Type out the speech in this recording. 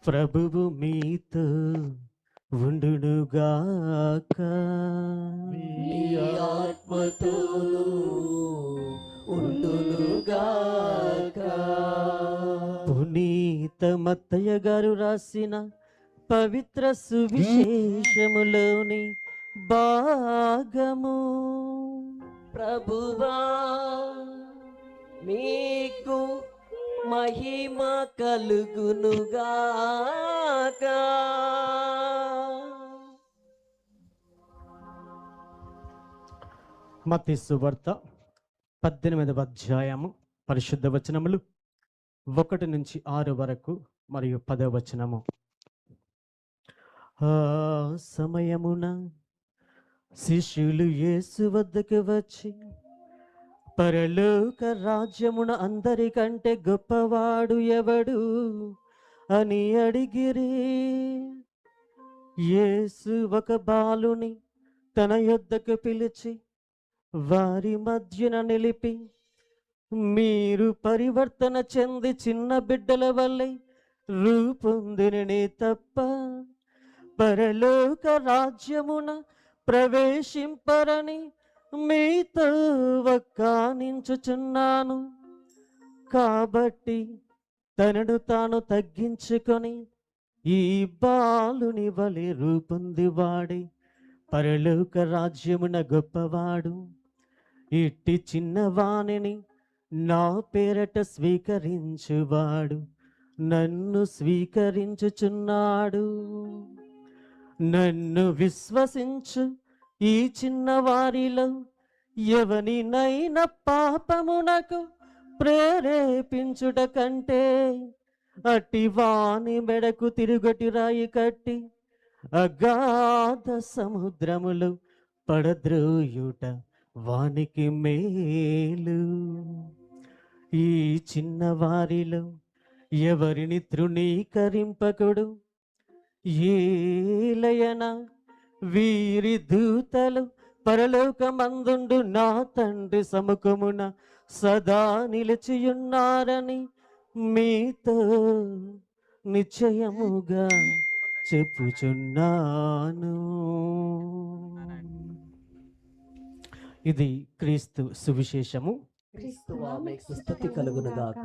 ప్రభువు మీతో ఉండునుగాక. మీ ఆత్మతోనూ ఉండునుగాక. పునీత మత్తయ్య గారు రాసిన పవిత్ర సువిశేషములోని భాగము. ప్రభువా మీకు మహిమ కలుగునుగాక. మత్తయి సువార్త 18వ అధ్యాయము పరిశుద్ధ వచనములు 1 నుంచి 6 వరకు మరియు 10వ వచనము. ఆ సమయమున శిష్యులు యేసు వద్దకు వచ్చి, పరలోక రాజ్యమున అందరికంటే గొప్పవాడు ఎవడు అని అడిగిరి. యేసు ఒక బాలుని తన యొద్దకు పిలిచి వారి మధ్యన నిలిపి, మీరు పరివర్తన చెంది చిన్న బిడ్డల వల్లే రూపొందిననే తప్ప పరలోక రాజ్యమున ప్రవేశింపరని మీతో వక్కానించుచున్నాను. కాబట్టి తనను తాను తగ్గించుకొని ఈ బాలుని వలె రూపొందివాడే పరలోక రాజ్యమున గొప్పవాడు. ఇట్టి చిన్నవాణిని నా పేరట స్వీకరించువాడు నన్ను స్వీకరించుచున్నాడు. నన్ను విశ్వసించు ఈ చిన్నవారిలో ఎవనినైనా పాపమునకు ప్రేరేపించుట కంటే అట్టి వాని మెడకు తిరుగటి రాయి కట్టి అగాధ సముద్రములు పడద్రోయుట వానికి మేలు. ఈ చిన్నవారిలో ఎవరిని తృణీకరింపకుడు. ఏలయన వీరి దూతలు పరలోకమందుండు నా తండ్రి సముఖమున సదా నిలిచియున్నారని మీతో నిశ్చయముగా చెప్పుచున్నాను. ఇది క్రీస్తు సువిశేషము. క్రీస్తువా మీకు స్తుతి కలుగునుగాక.